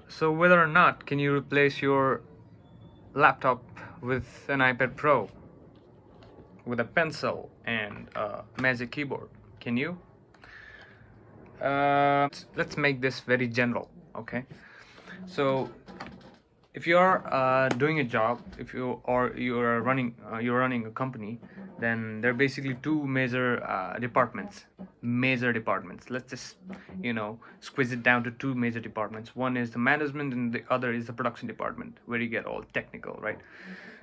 So whether or not can you replace your laptop with an iPad Pro with a pencil and a magic keyboard? Can you? Let's make this very general, okay? So if you are doing a job, if you or you're running a company, then there are basically two major departments. Let's just squeeze it down to two major departments. One is the management and the other is the production department, where you get all technical, right?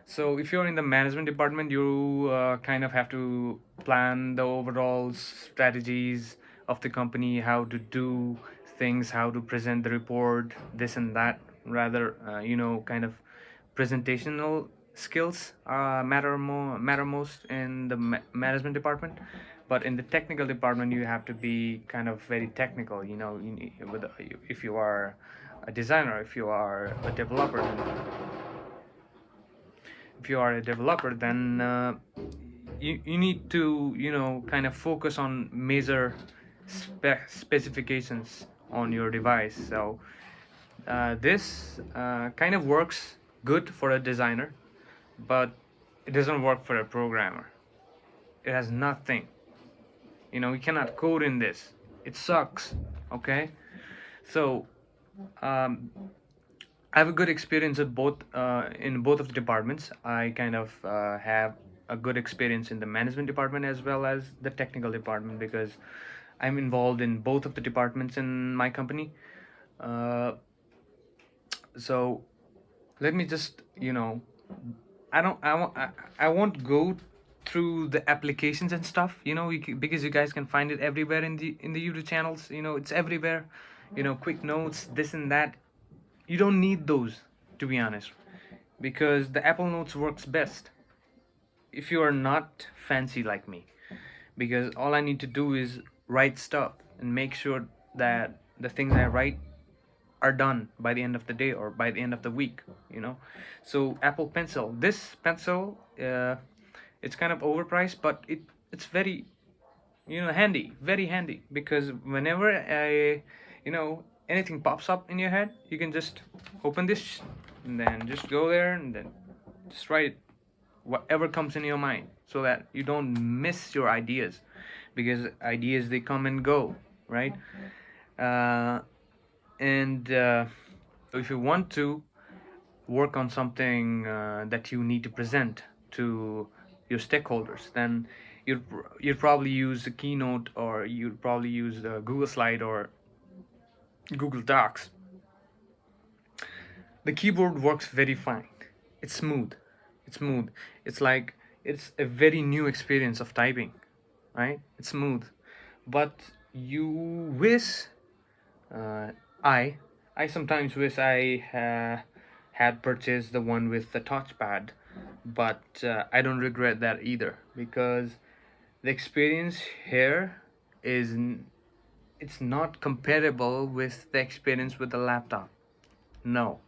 So if you're in the management department, you kind of have to plan the overall strategies of the company, how to do things, how to present the report, this and that. Rather, kind of presentational skills matter most in the management department. But in the technical department, you have to be kind of very technical. If you are a designer, if you are a developer, then you need to kind of focus on major specifications on your device. So this kind of works good for a designer, but it doesn't work for a programmer. It has nothing. You cannot code in this. It sucks. Okay. So I have a good experience at both in both of the departments. I kind of have a good experience in the management department as well as the technical department, because I'm involved in both of the departments in my company. So let me just I won't go through the applications and stuff, because you guys can find it everywhere in the YouTube channels. It's everywhere. Quick notes, this and that. You don't need those, to be honest, because the Apple Notes works best if you are not fancy like me, because all I need to do is write stuff and make sure that the things I write are done by the end of the day or by the end of the week. So Apple Pencil, this pencil, it's kind of overpriced, but it's very handy, very handy, because whenever anything pops up in your head, you can just open this and then just go there and then just write whatever comes in your mind, so that you don't miss your ideas, because ideas, they come and go, right? And if you want to work on something that you need to present to your stakeholders, then you'd probably use the Keynote, or you'd probably use the Google Slide or Google Docs. The keyboard works very fine. It's smooth. It's like it's a very new experience of typing, right? It's smooth. But you wish uh, I sometimes wish I had purchased the one with the touchpad, but I don't regret that either, because the experience here it's not comparable with the experience with the laptop. No,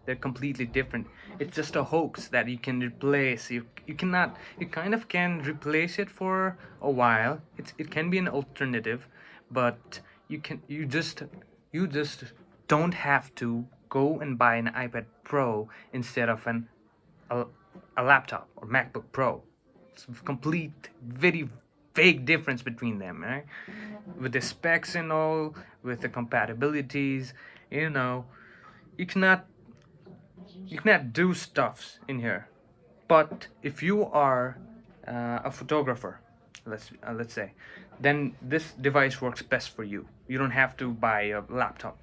they're completely different. It's just a hoax that you can replace. You cannot. You kind of can replace it for a while. It can be an alternative, but you just don't have to go and buy an iPad Pro instead of a laptop or MacBook Pro. It's a complete, very vague difference between them, right? With the specs and all, with the compatibilities, you cannot do stuffs in here. But if you are a photographer, let's say, then this device works best for you. You don't have to buy a laptop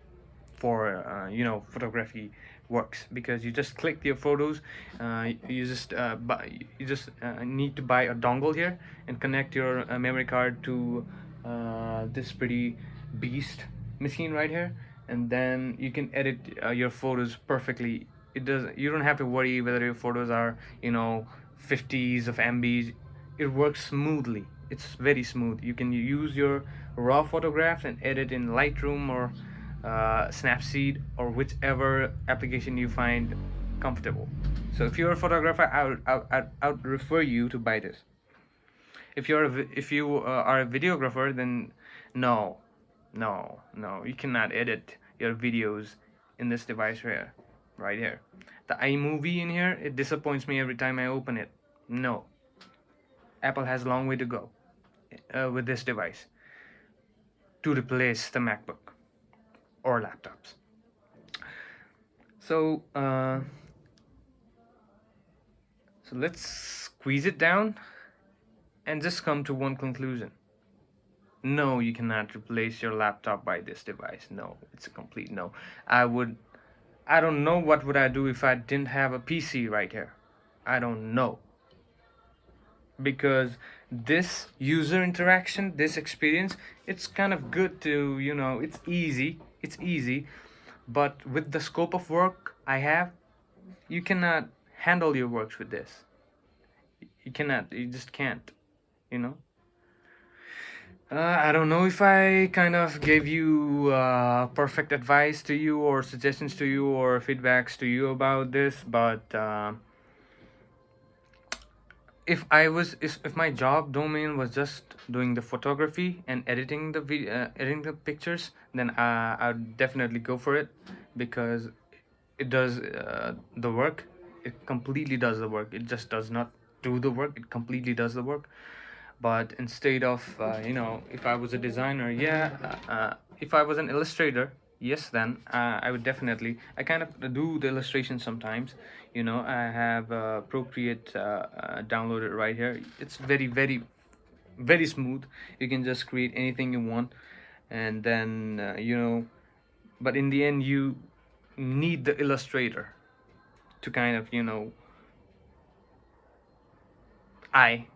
for photography works, because you just click your photos. You just need to buy a dongle here and connect your memory card to this pretty beast machine right here, and then you can edit your photos perfectly. You don't have to worry whether your photos are 50s of MBs. It works smoothly. It's very smooth. You can use your raw photographs and edit in Lightroom or Snapseed or whichever application you find comfortable. So if you're a photographer, I would refer you to buy this. If you are a videographer, then no, you cannot edit your videos in this device here, right here. The iMovie in here, it disappoints me every time I open it. No, Apple has a long way to go with this device to replace the MacBook or laptops. So let's squeeze it down and just come to one conclusion. No, you cannot replace your laptop by this device. No, it's a complete no. I don't know what would I do if I didn't have a PC right here. I don't know. Because this user interaction, this experience, it's kind of good to, it's easy, but with the scope of work I have, you cannot handle your works with this. You just can't, you know. I don't know if I kind of gave you perfect advice to you or suggestions to you or feedbacks to you about this, but if my job domain was just doing the photography and editing editing the pictures, then I'd definitely go for it, because it does the work. It completely does the work. It just does not do the work. It completely does the work. But instead of if I was a designer, if I was an illustrator, yes, then I would definitely, I kind of do the illustration sometimes. I have Procreate downloaded right here. It's very, very, very smooth. You can just create anything you want, and then but in the end you need the illustrator to kind of I,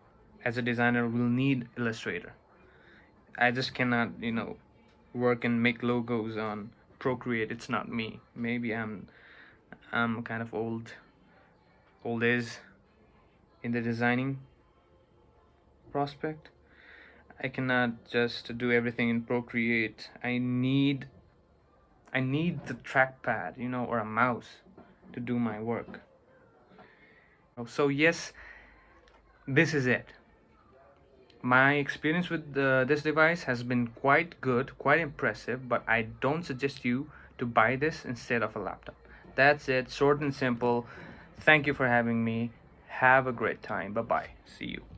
as a designer, will need Illustrator. I just cannot work and make logos on Procreate. It's not me. Maybe I'm kind of old is in the designing prospect. I cannot just do everything in Procreate. I need the trackpad, or a mouse to do my work. So yes, this is it. My experience with this device has been quite good, quite impressive, but I don't suggest you to buy this instead of a laptop. That's it, short and simple. Thank you for having me. Have a great time. Bye bye. See you.